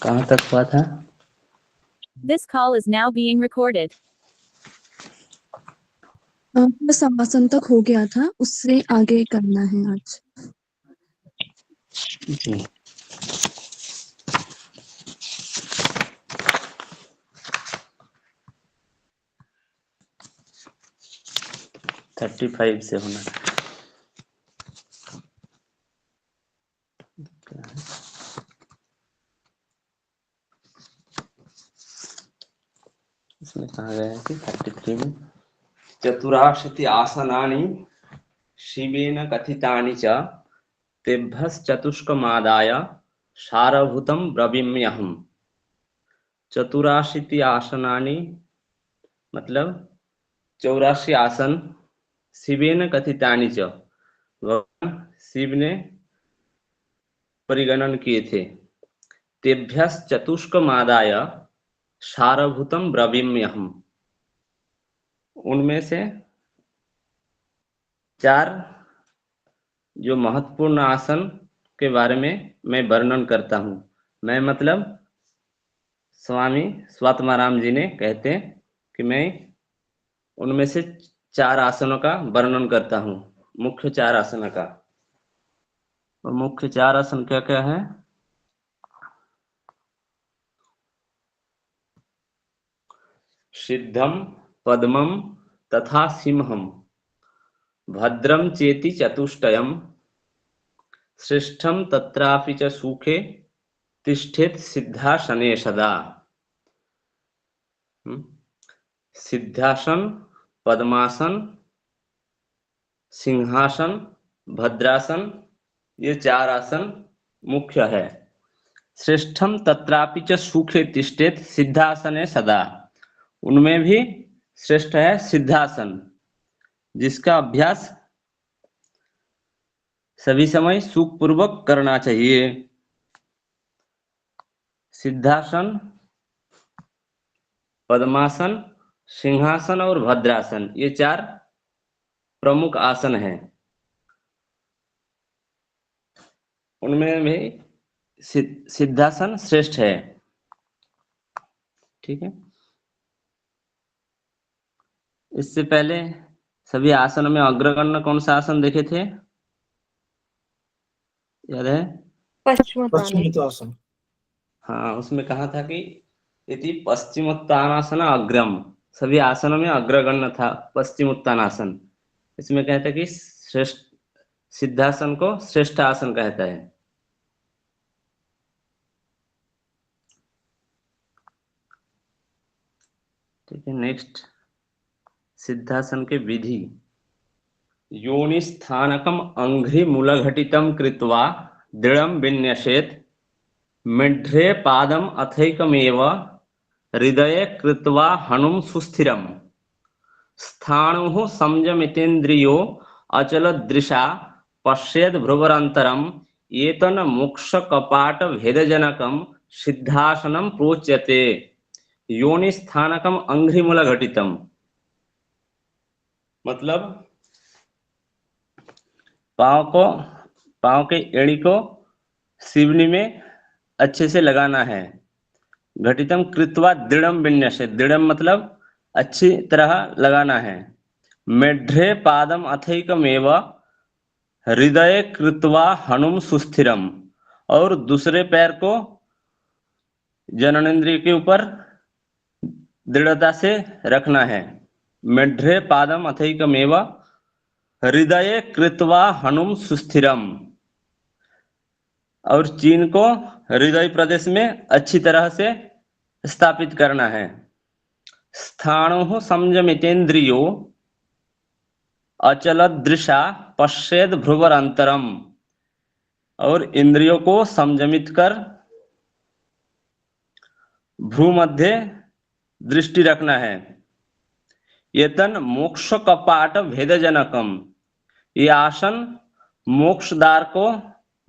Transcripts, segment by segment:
कहाँ तक हुआ था? This call is now being recorded. बस आसन तक हो गया था, उससे आगे करना है आज। जी। थर्टी 35 से होना है। इसमें कहा गया है कि 33 में चतुराशीति आसनानि शिवेन कथितानि च तेभ्यश्चतुष्कमादाय सारभूतं ब्रवीम्यहम्। चतुराशीति आसनानि मतलब 84 आसन शिवेन कथितानि च, भगवान शिव ने परिगणन किए थे। तेभ्यश्चतुष्कमादाय सारभूतं ब्रवीम्यहम्, उनमें से 4 जो महत्वपूर्ण आसन के बारे में मैं वर्णन करता हूँ। मैं मतलब स्वामी स्वात्माराम जी ने कहते हैं कि मैं उनमें से 4 आसनों का वर्णन करता हूँ, मुख्य 4 आसनों का। और मुख्य 4 आसन क्या क्या है? सिद्धम पद्मम तथा सिंहम भद्रम चेति चतुष्टयम श्रेष्ठम तत्रापि च सुखे तिष्ठेत सिद्धासने सदा। सिद्धासन, पद्मासन, सिंहासन, भद्रासन, ये 4 आसन मुख्य है। श्रेष्ठम तत्रापि च सुखे तिष्ठेत सिद्धासने सदा, उनमें भी श्रेष्ठ है सिद्धासन, जिसका अभ्यास सभी समय सुख पूर्वक करना चाहिए। सिद्धासन, पद्मासन, सिंहासन और भद्रासन, ये 4 प्रमुख आसन हैं। उनमें भी सिद्धासन श्रेष्ठ है। ठीक है। इससे पहले सभी आसनों में अग्रगण्य कौन सा आसन देखे थे, याद है? पश्चिमोत्तान। हाँ, उसमें कहा था कि यदि पश्चिमोत्तानासन अग्रम, सभी आसनों में अग्रगण्य था पश्चिमोत्तानासन। इसमें कहता है कि श्रेष्ठ सिद्धासन को श्रेष्ठ आसन कहता है। ठीक है। नेक्स्ट, सिद्धासन के विधि। योनिस्थानकम अंघ्रि मूलघटितम कृत्वा दृढ़ं विन्यसेत् मिढ्रे पादम अथैकमेव हृदये कृत्वा हनुम सुस्थिरम्। स्थाणुः संयमितेन्द्रियो अचलदृशा पश्येद् भ्रुवरन्तरम् एतन् मोक्षकपाट भेदजनकं सिद्धासनं प्रोच्यते। योनिस्थानकम अंघ्रिमूलघटितम मतलब पांव के एड़ी को शिवनी में अच्छे से लगाना है। घटितम कृत्वा दृढ़म विन्यसेत्, दृढ़म मतलब अच्छी तरह लगाना है। मेढ्रे पादम अथैकमेव हृदय कृत्वा हनुम सुस्थिरम, और दूसरे पैर को जननेंद्रिय के ऊपर दृढ़ता से रखना है। मेढ्रे पादम अथैकमेव हृदय कृत्वा हनुम सुस्थिरम, और चीन को हृदय प्रदेश में अच्छी तरह से स्थापित करना है। स्थाणुः संयमितेन्द्रियो अचलदृशा पश्येद् भ्रुवरन्तरम्, और इंद्रियों को संयमित कर भ्रू मध्य दृष्टि रखना है। एतन् मोक्ष कपाट भेदजनकम, ये आसन मोक्ष द्वार को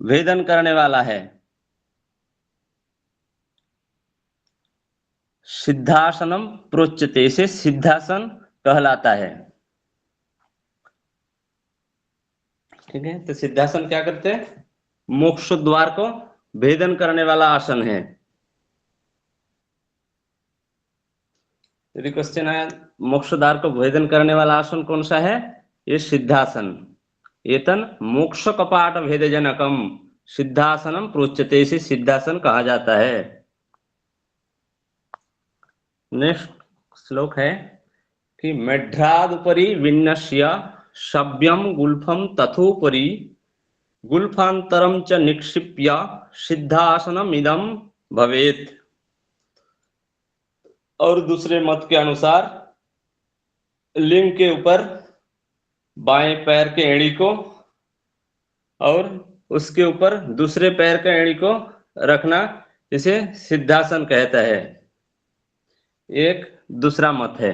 भेदन करने वाला है। सिद्धासनम प्रोच्यते, इसे सिद्धासन कहलाता है। ठीक है। तो सिद्धासन क्या करते हैं? मोक्ष द्वार को भेदन करने वाला आसन है। यदि क्वेश्चन आया मोक्षद्वार को भेदन करने वाला आसन कौन सा है, ये सिद्धासन। एतन मोक्ष कपाट भेद जनकम सिद्धासनम प्रोच्यते, इसे सिद्धासन कहा जाता है। नेक्स्ट श्लोक है कि मेढ्रादुपरि विन्यस्य सव्यम गुल्फम तथोपरि गुल्फांतरम च निक्षिप्य सिद्धासनम इदम भवेत्। और दूसरे मत के अनुसार लिंग के ऊपर बाएं पैर के एड़ी को और उसके ऊपर दूसरे पैर के एड़ी को रखना, इसे सिद्धासन कहता है। एक दूसरा मत है।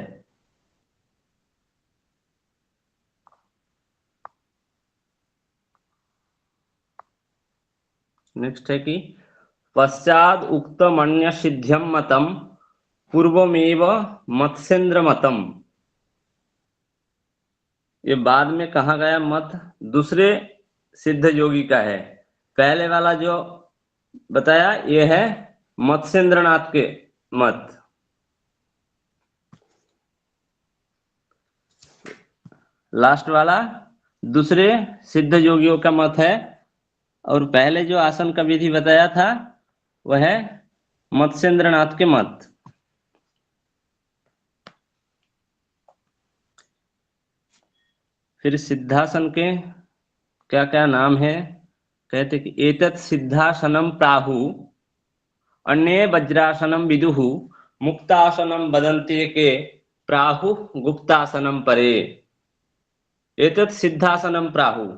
नेक्स्ट है कि पश्चाद उक्तम अन्य सिद्ध्यम मतम पूर्वमेव मत्स्येंद्र मतम। ये बाद में कहा गया मत दूसरे सिद्ध योगी का है। पहले वाला जो बताया ये है मत्स्येंद्रनाथ के मत। लास्ट वाला दूसरे सिद्ध योगियों का मत है। और पहले जो आसन का विधि बताया था वह है मत्स्येंद्रनाथ के मत। फिर सिद्धासन के क्या क्या नाम है, कहते कि एतत् सिद्धासनम प्राहु अन्ये वज्रासनम विदुहु मुक्तासनम वदन्ते के प्राहु गुप्तासनम परे। एतत् सिद्धासनम प्राहु,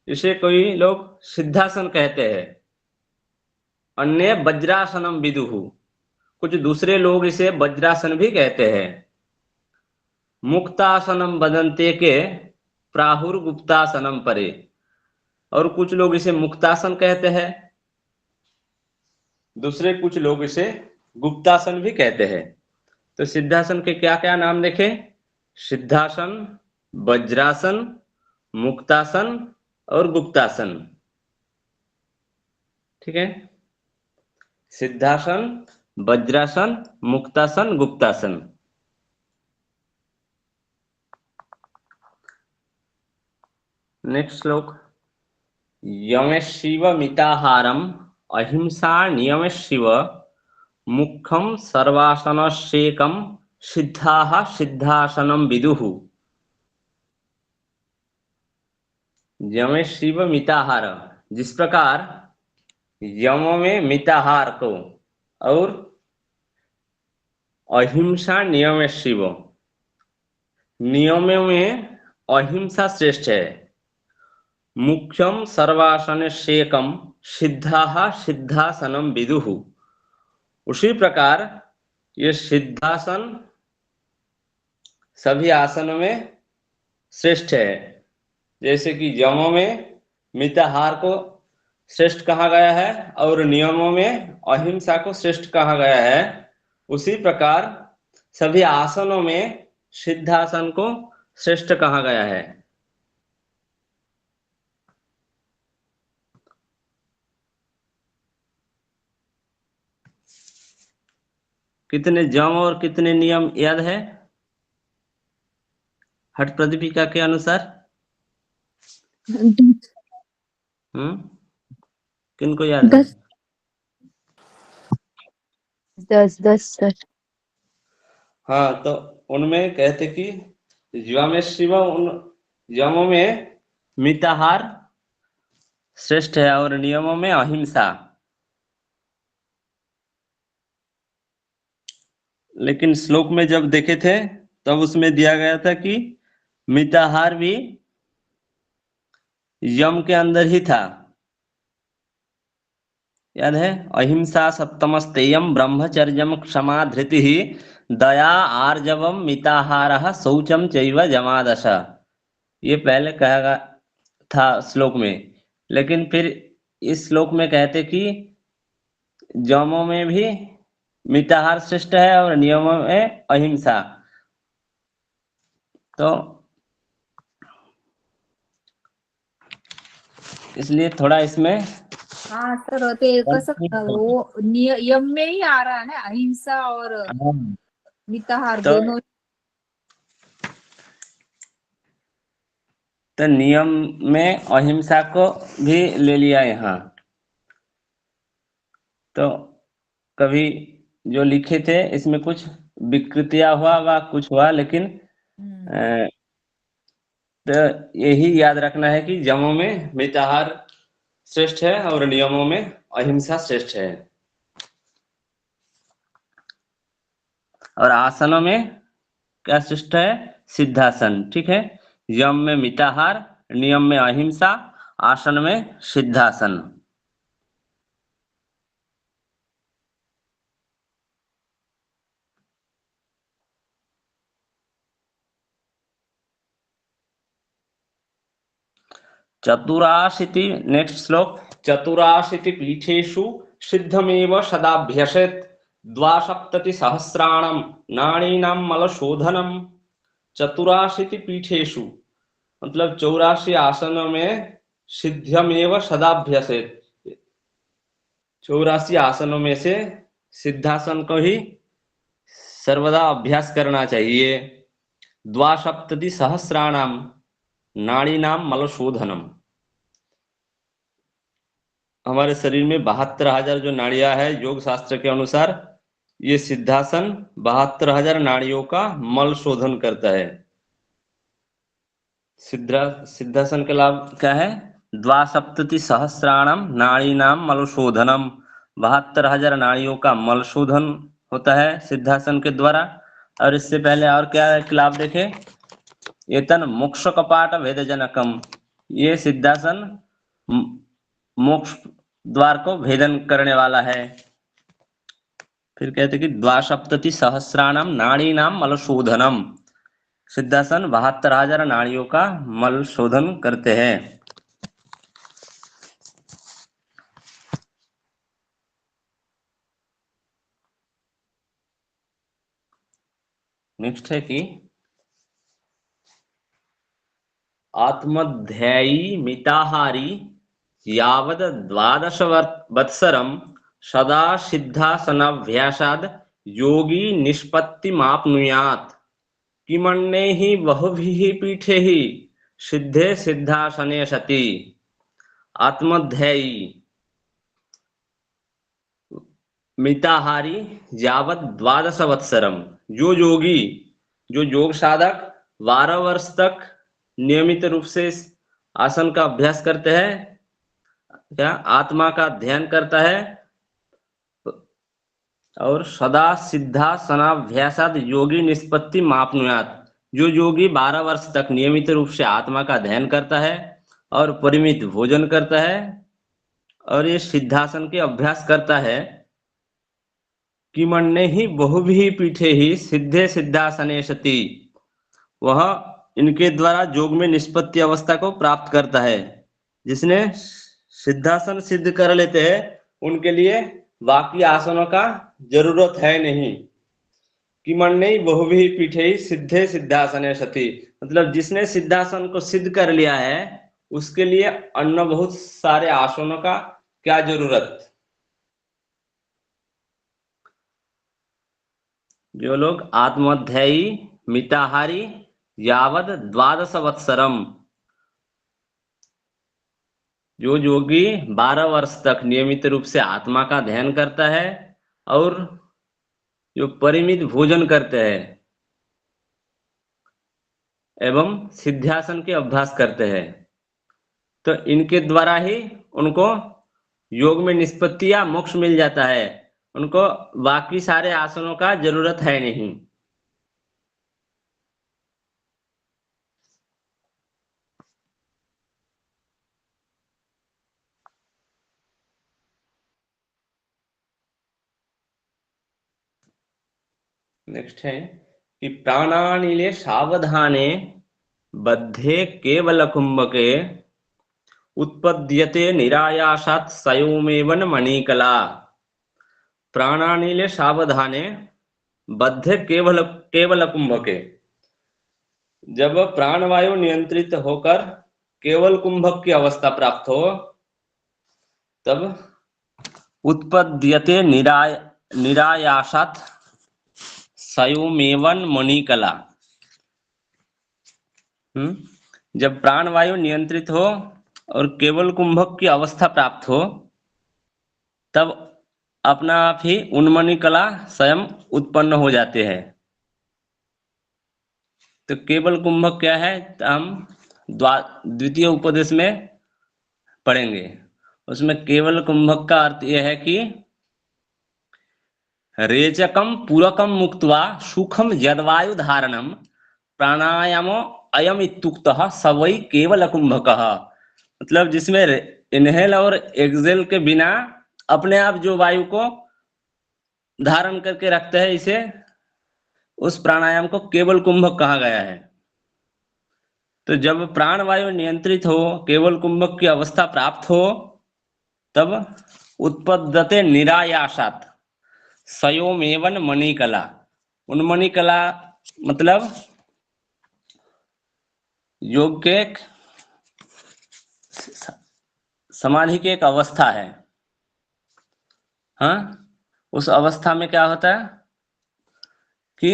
इसे कोई लोग सिद्धासन कहते हैं। अन्य वज्रासनम विदुहु, कुछ दूसरे लोग इसे वज्रासन भी कहते हैं। मुक्तासनम वदन्ते के प्राहुर गुप्तासनम परे, और कुछ लोग इसे मुक्तासन कहते हैं, दूसरे कुछ लोग इसे गुप्तासन भी कहते हैं। तो सिद्धासन के क्या क्या नाम देखें, सिद्धासन, वज्रासन, मुक्तासन और गुप्तासन। ठीक है, सिद्धासन, वज्रासन, मुक्तासन, गुप्तासन। नेक्स्ट श्लोक, यमेशिव मिताहारम अहिंसा नियमेशिव मुखम सर्वासनस्येकम सिद्धाः सिद्धासनम विदुः। यमेशिव मिताहार, जिस प्रकार यम में मिताहार को और अहिंसा नियमेशिव, नियमों में अहिंसा श्रेष्ठ है। मुख्यम सर्वासनस्येकम सिद्धाः सिद्धासनम विदुः, उसी प्रकार ये सिद्धासन सभी आसनों में श्रेष्ठ है। जैसे कि यमों में मिताहार को श्रेष्ठ कहा गया है और नियमों में अहिंसा को श्रेष्ठ कहा गया है, उसी प्रकार सभी आसनों में सिद्धासन को श्रेष्ठ कहा गया है। कितने यम और कितने नियम याद है हठ प्रदीपिका के अनुसार? किनको याद है? 10। हाँ, तो उनमें कहते कि यमेशिव, उन यमों में मिताहार श्रेष्ठ है और नियमों में अहिंसा। लेकिन श्लोक में जब देखे थे तब उसमें दिया गया था कि मिताहार भी यम के अंदर ही था। याद है, अहिंसा सप्तमस्तेयम ब्रह्मचर्यम क्षमा धृतिः दया आर्जवम मिताहारः शौचम चैव जमादश। ये पहले कहा था श्लोक में, लेकिन फिर इस श्लोक में कहते कि यमों में भी मिताहार श्रेष्ठ है और नियमों में अहिंसा। तो इसलिए थोड़ा इसमें हाँ सर, ते कसं वो यम में ही आ रहा है ना, अहिंसा और मिताहार तो दोनों। तो नियम में अहिंसा को भी ले लिया यहाँ। तो कभी जो लिखे थे इसमें कुछ विकृतियां हुआ व कुछ हुआ, लेकिन अ, तो यही याद रखना है कि जमों में मिताहार श्रेष्ठ है और नियमों में अहिंसा श्रेष्ठ है। और आसनों में क्या श्रेष्ठ है? सिद्धासन। ठीक है, यम में मिताहार, नियम में अहिंसा, आसन में सिद्धासन। चतुराशीति, नेक्स्ट श्लोक। चतुराशीति पीठेषु सिद्धमेव सदाभ्यसेत् द्वासप्तति सहस्राणं नाणीनां मलशोधनम। चतुराशीति पीठेषु मतलब 84 आसनों में सिद्धमेव सदाभ्यसेत्, 84 आसनों में से सिद्धासन को ही सर्वदा अभ्यास करना चाहिए। द्वासप्तति सहस्राणाम नाड़ीनाम मलशोधनम। हमारे शरीर में 72,000 जो नाड़ियां है, योग शास्त्र के अनुसार ये सिद्धासन 72,000 नाड़ियों का मल शोधन करता है। सिद्धासन का लाभ क्या है? द्वासप्तति सहस्राणम नाड़ीनाम मलशोधनम। 72,000 नाड़ियों का मल शोधन होता है सिद्धासन के द्वारा। और इससे पहले और क्या लाभ देखे? एतन मोक्ष कपाट भेदजनकम। ये सिद्धासन मोक्ष द्वार को भेदन करने वाला है। फिर कहते कि द्वासप्तति सहस्राणाम नाड़ीनाम मलशोधनम। सिद्धासन 72,000 नाड़ियों का मल शोधन करते हैं। नेक्स्ट है कि आत्मध्यायी मिताहारी यावद 12 वत्सरम सदा सिद्धासनाभ्यासाद योगी निष्पत्तिमाप्नुयात् किमन्यैः बहुभिः पीठैः सिद्धे सिद्धासने सति। आत्मध्यायी मिताहारी यावत 12 वत्सरम, जो योगी, जो योग साधक 12 वर्ष तक नियमित रूप से इस आसन का अभ्यास करते हैं, क्या आत्मा का ध्यान करता है और सदा सिद्धासनाभ्यासाद योगी निष्पत्ति मापनुयात। जो योगी 12 वर्ष तक नियमित रूप से आत्मा का ध्यान करता है और परिमित भोजन करता है और ये सिद्धासन के अभ्यास करता है, कि मन्ने ही बहुभी पीठे ही सिद्धे सिद्धासने सति, वह इनके द्वारा योग में निष्पत्ति अवस्था को प्राप्त करता है। जिसने सिद्धासन सिद्ध कर लेते हैं उनके लिए बाकी आसनों का जरूरत है नहीं। कि मन्ने बहुभी पीठे ही सिद्धे सिद्धासने सति, मतलब जिसने सिद्धासन को सिद्ध कर लिया है उसके लिए अन्य बहुत सारे आसनों का क्या जरूरत। जो लोग आत्मध्यायी मिताहारी यावद 12 वत्सरम, जो योगी 12 वर्ष तक नियमित रूप से आत्मा का ध्यान करता है और जो परिमित भोजन करते हैं एवं सिद्धासन के अभ्यास करते हैं, तो इनके द्वारा ही उनको योग में निष्पत्ति या मोक्ष मिल जाता है। उनको बाकी सारे आसनों का जरूरत है नहीं। नेक्स्ट है कि प्राणानिले सावधाने बद्धे केवल कुंभके उत्पद्यते निरायासात् स्वयमेव मणिकला। प्राणानिले सावधाने बद्धे केवल केवल कुंभके, जब प्राणवायु नियंत्रित होकर केवल कुंभक की अवस्था प्राप्त हो तब उत्पद्यते निरायासात् सयोमेवन मणिकला। जब प्राणवायु नियंत्रित हो और केवल कुंभक की अवस्था प्राप्त हो तब अपना आप ही उन्मनी कला स्वयं उत्पन्न हो जाते हैं। तो केवल कुंभक क्या है, तो हम द्वितीय उपदेश में पढ़ेंगे। उसमें केवल कुंभक का अर्थ यह है कि रेचकम पूरकम मुक्त्वा सुखम यद्वायु धारणम प्राणायामो अयम इत्युक्तः स वै केवल कुंभकः। मतलब जिसमें इनहेल और एक्सेल के बिना अपने आप जो वायु को धारण करके रखते हैं, इसे उस प्राणायाम को केवल कुंभक कहा गया है। तो जब प्राण वायु नियंत्रित हो, केवल कुंभक की अवस्था प्राप्त हो, तब उत्पद्यते निरायासात सयोमेवन मणिकला। उन्मणिकला मतलब योग के समाधि की एक अवस्था है। हाँ, उस अवस्था में क्या होता है कि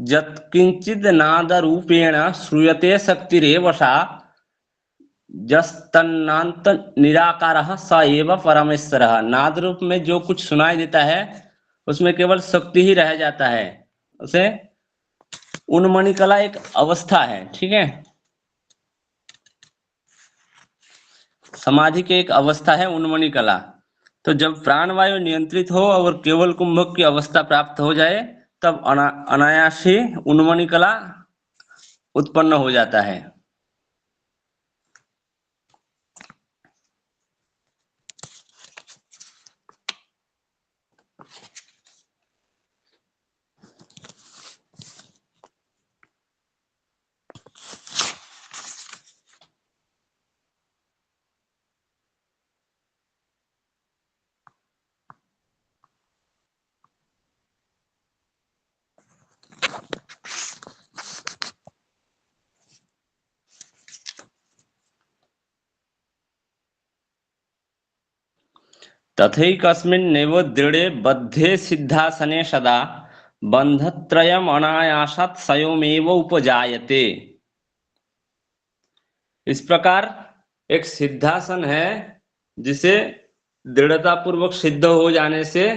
यत्किंचिद नाद रूपेण श्रूयते शक्तिरेव सा जस्तन्नांत निराकारः स एव परमेश्वरः। नाद रूप में जो कुछ सुनाई देता है उसमें केवल शक्ति ही रह जाता है। उसे उन्मनी कला एक अवस्था है, ठीक है, समाधि की एक अवस्था है उन्मनी कला। तो जब प्राणवायु नियंत्रित हो और केवल कुंभक की अवस्था प्राप्त हो जाए तब अनायास ही उन्मनी कला उत्पन्न हो जाता है। तथैकस्मिन्नेव दृढ़े बद्धे सिद्धासने सदा बंधत्रयम् अनायासात् स्वयमेव उपजायते। इस प्रकार एक सिद्धासन है जिसे दृढ़ता पूर्वक सिद्ध हो जाने से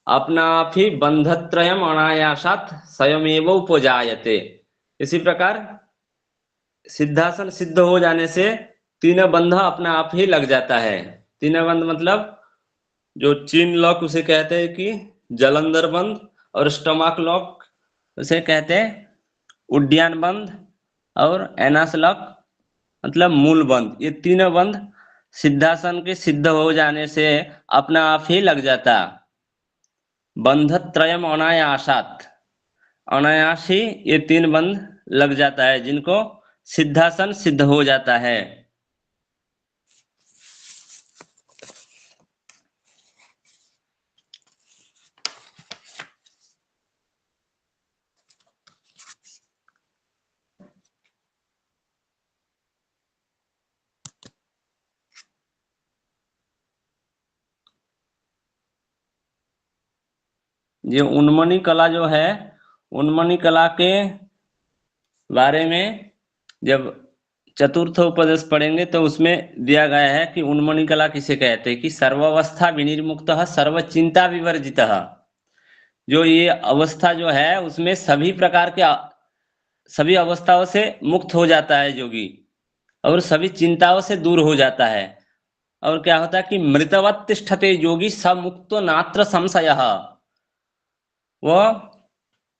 अपना आप ही बंधत्रयम् अनायासात् स्वयमेव उपजायते। इसी प्रकार सिद्धासन सिद्ध हो जाने से तीन बंध अपना आप ही लग जाता है। तीन बंध मतलब जो चीन लॉक उसे कहते हैं कि जलंधर बंध, और स्टमक लॉक उसे कहते हैं उड्डयन बंध, और एनास लॉक मतलब मूल बंध। ये तीनों बंध सिद्धासन के सिद्ध हो जाने से अपना आप ही लग जाता। बंधत्रयम् अनायासात्, अनायास ही ये तीन बंध लग जाता है जिनको सिद्धासन सिद्ध हो जाता है। ये उन्मनी कला जो है, उन्मनी कला के बारे में जब चतुर्थ उपदेश पढ़ेंगे तो उसमें दिया गया है कि उन्मनी कला किसे कहते हैं कि सर्वावस्था विनिर्मुक्तः सर्वचिंता विवर्जितः। जो ये अवस्था जो है उसमें सभी प्रकार के सभी अवस्थाओं से मुक्त हो जाता है योगी, और सभी चिंताओं से दूर हो जाता है। और क्या होता है कि मृतवत तिष्ठते योगी स मुक्तो नात्र संशयः। वह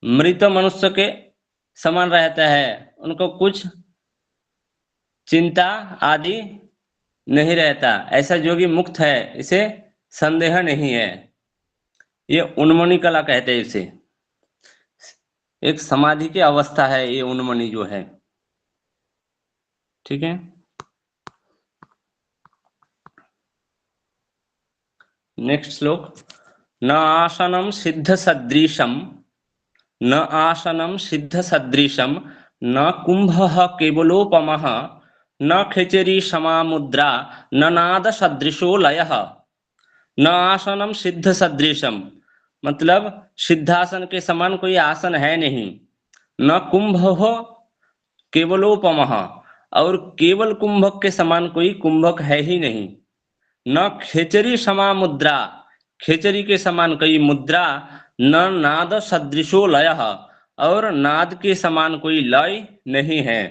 मृत मनुष्य के समान रहता है, उनको कुछ चिंता आदि नहीं रहता। ऐसा योगी मुक्त है, इसे संदेह नहीं है। ये उन्मनी कला कहते हैं इसे। एक समाधि की अवस्था है ये उन्मनी जो है, ठीक है। नेक्स्ट श्लोक। न आसनम सिद्ध सदृशम, न आसनम सिद्ध सदृशम, न कुंभः केवलोपमः, न खेचरी समा मुद्रा, न नाद सदृशो लयः। न आसनम सिद्ध सदृशम मतलब सिद्धासन के समान कोई आसन है नहीं। न कुंभ हो केवलोपमः, और केवल कुंभक के समान कोई कुंभक है ही नहीं। न खेचरी समा मुद्रा, खेचरी के समान कोई मुद्रा। न नाद सदृशो लयः, और नाद के समान कोई लय नहीं है।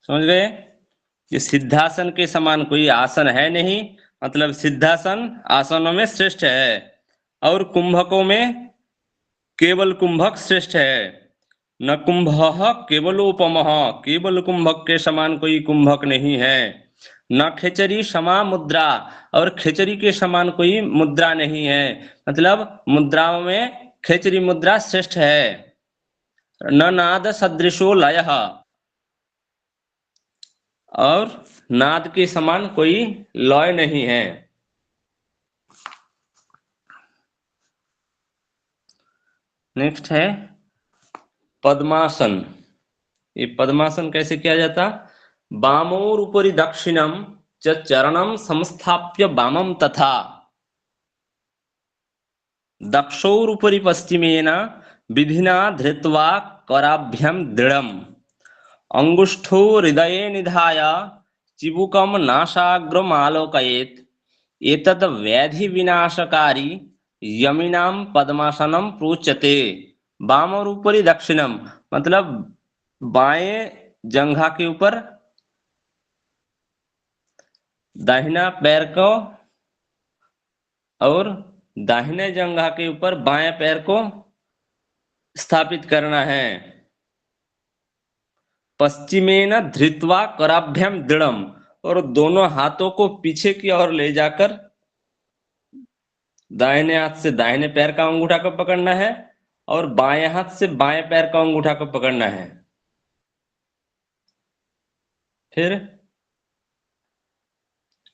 समझ गए? ये सिद्धासन के समान कोई आसन है नहीं, मतलब सिद्धासन आसनों में श्रेष्ठ है, और कुंभकों में केवल कुंभक श्रेष्ठ है। न कुंभः केवलोपमः, केवल कुंभक के समान कोई कुंभक नहीं है। न खेचरी समा मुद्रा, और खेचरी के समान कोई मुद्रा नहीं है, मतलब मुद्राओं में खेचरी मुद्रा श्रेष्ठ है। न नाद सदृशो लयः, और नाद के समान कोई लय नहीं है। नेक्स्ट है पद्मासन। ये पद्मासन कैसे किया जाता? वामोर उपरि दक्षिणम च चरणम संस्थाप्य वामम तथा दक्षोर उपरि पश्चिमेन विधिना धृत्वा कराभ्याम दृढ़म अंगुष्ठो हृदये निधाय चिबुकम नासाग्रम आलोकयेत् एतद् व्याधि विनाशकारी यमिनाम पद्मासनम प्रोच्यते। वाम और ऊपरी दक्षिणम, मतलब बाएं जंघा के ऊपर दाहिना पैर को, और दाहिने जंघा के ऊपर बाएं पैर को स्थापित करना है। पश्चिमेन धृत्वा कराभ्याम दृढ़म, और दोनों हाथों को पीछे की ओर ले जाकर दाहिने हाथ से दाहिने पैर का अंगूठा को पकड़ना है, और बाएं हाथ से बाएं पैर का अंगूठा को पकड़ना है। फिर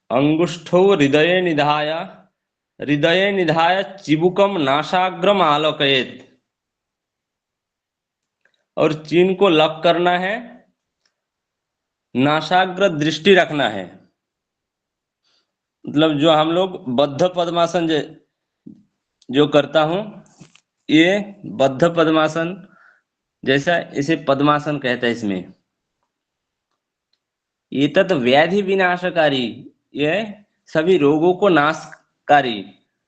अंगुष्ठो हृदये निधाय, हृदये निधाय चिबुकम नासाग्रम आलोकयेत्, और चीन को लॉक करना है, नासाग्र दृष्टि रखना है। मतलब जो हम लोग बद्ध पद्मासन जो करता हूं, ये बद्ध पद्मासन जैसा, इसे पद्मासन कहते हैं। इसमें ये तत् व्याधि विनाशकारी, यह सभी रोगों को नाशकारी,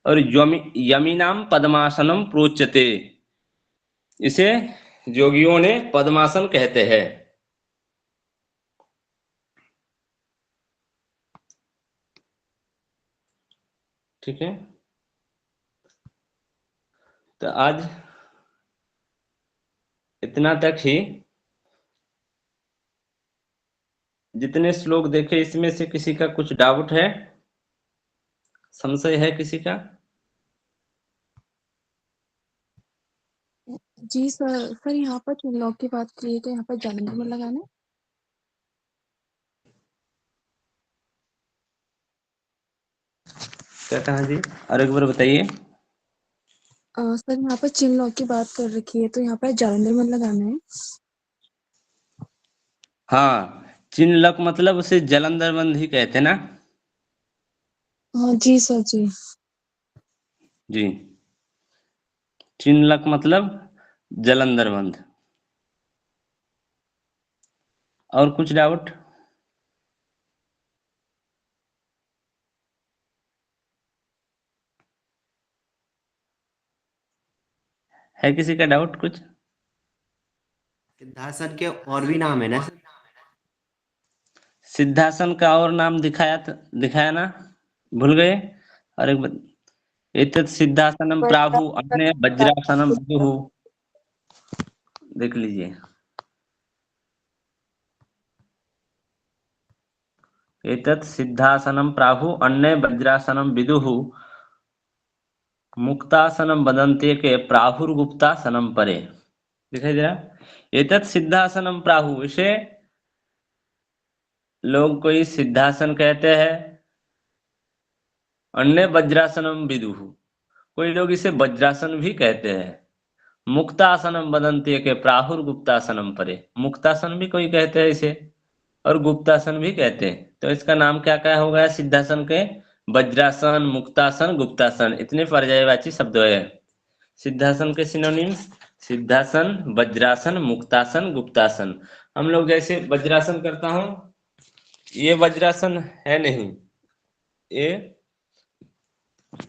और यमीनाम पद्मासनम प्रोच्यते, इसे योगियों ने पद्मासन कहते हैं। ठीक है, तो आज इतना तक ही। जितने श्लोक देखे इसमें से किसी का कुछ डाउट है, संशय है किसी का? जी सर। सर यहाँ पर चिनलॉक की बात की तो यहाँ पर जालंधर में लगाना है। क्या कहा जी, और एक बार बताइए। सर यहाँ पर चिनलॉक की बात कर रखी है तो यहाँ पर जालंधर में लगाना है। हाँ, चिन्हलक मतलब उसे जलंधर बंद ही कहते हैं ना। हाँ जी सर जी। जी, चिन्हलक मतलब जलंधर बंद। और कुछ डाउट? है किसी का डाउट कुछ? सिद्धासन के और भी नाम है ना सर? सिद्धासन का और नाम दिखाया ना, भूल गए? और एक एतत् सिद्धासनम प्राहु अन्य वज्रासनम विदुः, देख लीजिए। एतत् सिद्धासनम प्राहु अन्य वज्रासनम विदुः मुक्तासनम वदन्ते के प्राहुर्गुप्तासनम परे। दिखाई दे रहा? एतत् सिद्धासनम प्राहु, इसे लोग कोई सिद्धासन कहते हैं, अन्य वज्रासनम विदुः, कोई लोग इसे वज्रासन भी कहते हैं। मुक्तासनम वदन्ते के प्राहुर्गुप्तासनम परे, मुक्तासन भी कोई कहते हैं इसे, और गुप्तासन भी कहते हैं। तो इसका नाम क्या क्या हो गया सिद्धासन के? वज्रासन, मुक्तासन, गुप्तासन, इतने पर्यायवाची शब्द है। सिद्धासन के सिनोनिम्स, सिद्धासन, वज्रासन, मुक्तासन, गुप्तासन। हम लोग जैसे वज्रासन करता हूं, ये वज्रासन है नहीं, ये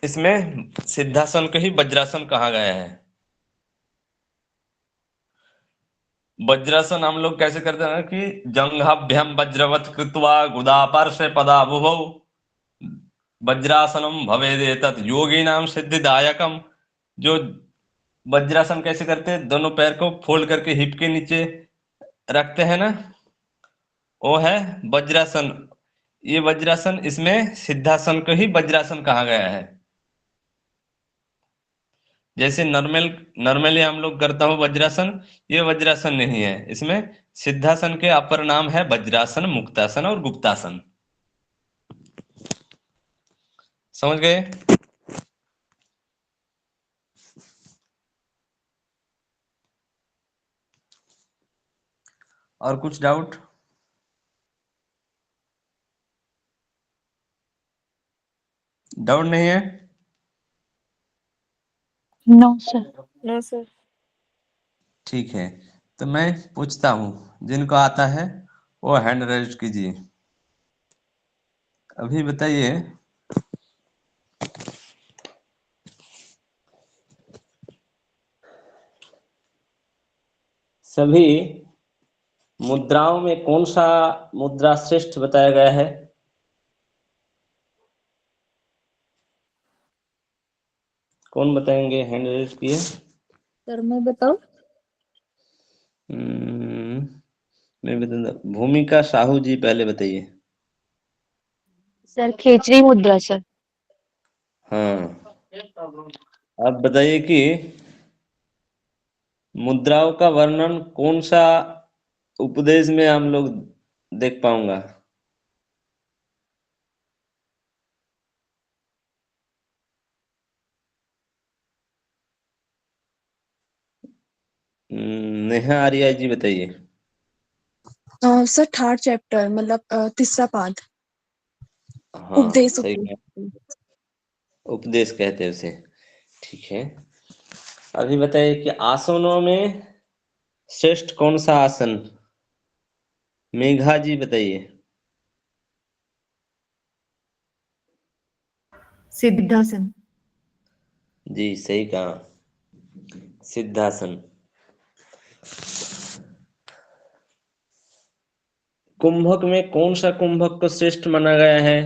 इसमें सिद्धासन को ही वज्रासन कहा गया है। वज्रासन हम लोग कैसे करते हैं कि जंघाभ्यम वज्रवत कृत्वा गुदापर्श पदाभुभौ वज्रासनम भवेदेतत् योगिनाम सिद्धिदायकम। जो वज्रासन कैसे करते हैं, दोनों पैर को फोल्ड करके हिप के नीचे रखते हैं ना, वो है वज्रासन। ये वज्रासन, इसमें सिद्धासन को ही वज्रासन कहा गया है। जैसे नॉर्मली हम लोग करता हूं वज्रासन, ये वज्रासन नहीं है, इसमें सिद्धासन के अपर नाम है वज्रासन, मुक्तासन और गुप्तासन। समझ गए? और कुछ डाउट? डाउट नहीं है? No sir. No sir. ठीक है, तो मैं पूछता हूं, जिनको आता है वो हैंड रेज कीजिए। अभी बताइए, सभी मुद्राओं में कौन सा मुद्रा श्रेष्ठ बताया गया है? कौन बताएंगे? हैंड रेज किए। सर मैं बताऊं? मैं बता, भूमिका साहू जी पहले बताइए। सर खेचरी मुद्रा सर। हाँ, आप बताइए कि मुद्राओं का वर्णन कौन सा उपदेश में हम लोग देख पाऊंगा? नेहा आर्या जी बताइए। सर थर्ड चैप्टर मतलब तीसरा पाद, हाँ, उपदेश सही उपदेश। कहा, उपदेश कहते हैं उसे। ठीक है, अभी बताइए कि आसनों में श्रेष्ठ कौन सा आसन? मेघा जी बताइए। सिद्धासन। जी सही कहा, सिद्धासन। कुंभक में कौन सा कुंभक को श्रेष्ठ माना गया है?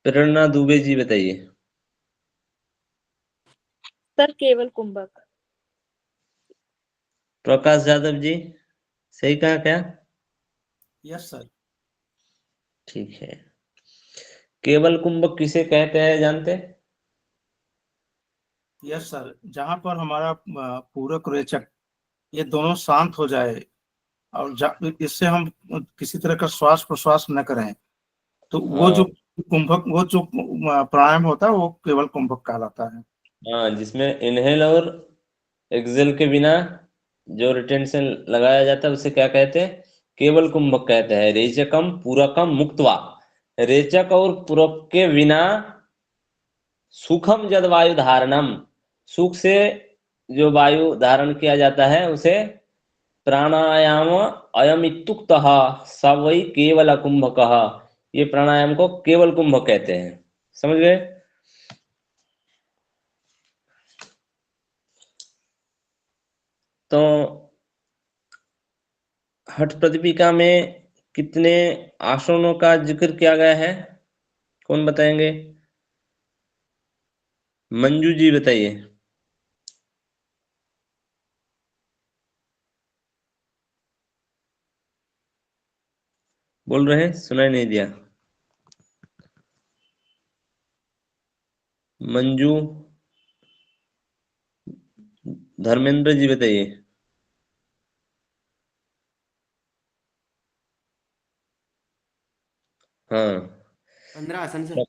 प्रेरणा दुबे जी बताइए। सर केवल कुंभक। प्रकाश यादव जी, सही कहा क्या? Yes sir. ठीक है, केवल कुंभक किसे कहते हैं जानते? यस सर, जहाँ पर हमारा पूरक रेचक ये दोनों शांत हो जाए और इससे हम किसी तरह का श्वास प्रश्वास न करें, तो वो जो हाँ कुंभक, वो जो प्राणायाम होता है वो केवल कुंभक कहलाता है। हाँ, जिसमें इनहेल और एक्सेल के बिना जो रिटेंशन लगाया जाता है उसे क्या कहते हैं? केवल कुंभक कहते हैं। रेचकम पूरकम मुक्त्वा, रेचक और पूरक के बिना सुखम जद वायु धारणम, सुख से जो वायु धारण किया जाता है उसे प्राणायाम अयम इत्युक्तः स वै केवल कुंभकः। ये प्राणायाम को केवल कुंभक कहते हैं। समझ गए? तो हठ प्रदीपिका में कितने आसनों का जिक्र किया गया है? कौन बताएंगे? मंजू जी बताइए। बोल रहे हैं, सुनाई नहीं दिया। मंजू, धर्मेंद्र जी बताइए। हाँ, 15 आसन सर।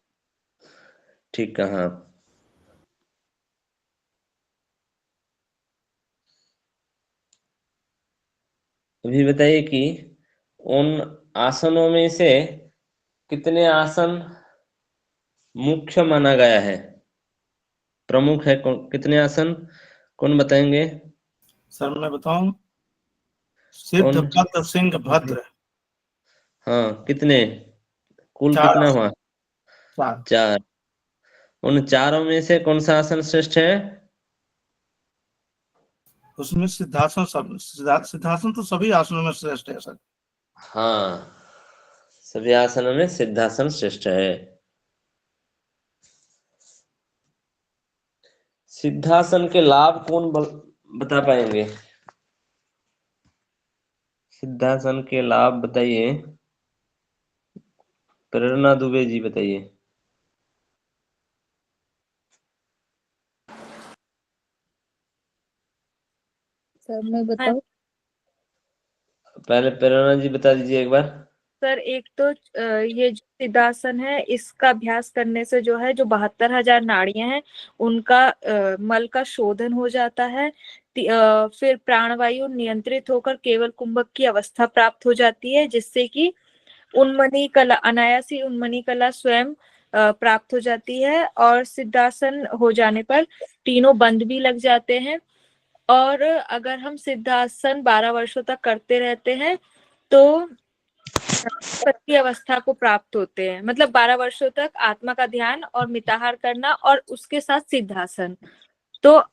ठीक कहा। अभी बताइए कि उन आसनों में से कितने आसन मुख्य माना गया है? प्रमुख है कौन? कितने आसन कौन बताएंगे? सर मैं बताऊं, सिद्ध, कौन? भद्र, सिंह, भद्र। हाँ, कितने? कुल 4 कितना आसन, हुआ? 4। 4। उन चारों में से कौन सा आसन श्रेष्ठ है? उसमें सिद्धासन, सिद्धासन तो सभी आसनों में श्रेष्ठ है सर। हाँ, सभी आसनों में सिद्धासन श्रेष्ठ है। सिद्धासन के लाभ कौन बता पाएंगे? सिद्धासन के लाभ बताइए। प्रेरणा दुबे जी बताइए। सर मैं बताऊं? पहले प्रेरणा जी बता दीजिए एक बार। सर एक तो ये जो सिद्धासन है, इसका अभ्यास करने से जो है, जो 72,000 नाड़ियां हैं उनका मल का शोधन हो जाता है। फिर प्राणवायु नियंत्रित होकर केवल कुंभक की अवस्था प्राप्त हो जाती है, जिससे कि उन्मनी कला, अनायासी उन्मनी कला स्वयं प्राप्त हो जाती है। और सिद्धासन हो जाने पर तीनों बंद भी लग जाते हैं। और अगर हम सिद्धासन 12 वर्षों तक करते रहते हैं तो की अवस्था को प्राप्त होते हैं। मतलब 12 वर्षों तक आत्मा का ध्यान और मिताहार करना और उसके साथ सिद्धासन, तो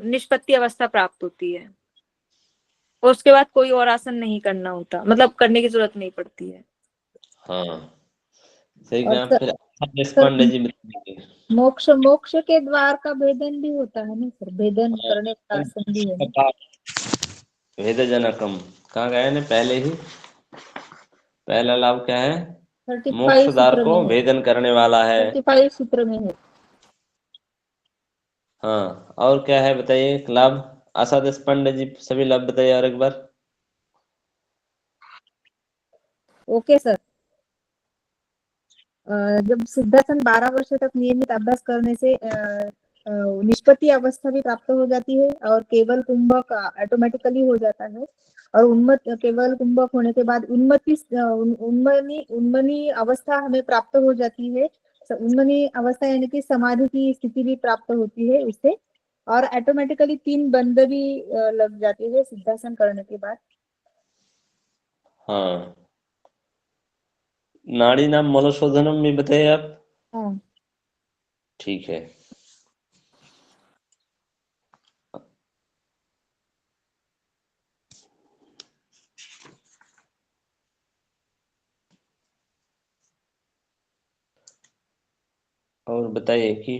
निष्पत्ति अवस्था प्राप्त होती है। और उसके बाद कोई और आसन नहीं करना होता, मतलब करने की जरूरत नहीं पड़ती है। हाँ, सही और कहा। सर, फिर देशपांडे जी बताइए। मोक्ष मोक्ष के द्वार का भेदन भी होता है ना सर, भेदन करने का आसन भी है ना। भेद जनकम कहाँ गए ने पहले ही। पहला लाभ क्या है? 35 मोक्षद्वार सूत्र में को है, भेदन करने वाला है। 35 सूत्र में है। हाँ, और क्या है बताइए लाभ? आशा देशपांडे जी सभी लाभ बताइए और एक बार। Okay sir. जब सिद्धासन 12 वर्ष तक नियमित अभ्यास करने से निष्पत्ति अवस्था भी प्राप्त हो जाती है और केवल कुंभक ऑटोमेटिकली हो जाता है। और केवल कुंभक होने के बाद उन्मनी अवस्था हमें प्राप्त हो जाती है। उन्मनी अवस्था यानी कि समाधि की स्थिति भी प्राप्त होती है उससे। और ऑटोमेटिकली 3 बंद भी लग जाती है सिद्धासन करने के बाद। हाँ, नाड़ी नाम मलशोधनम भी बताइए आप। हाँ ठीक है। और बताइए कि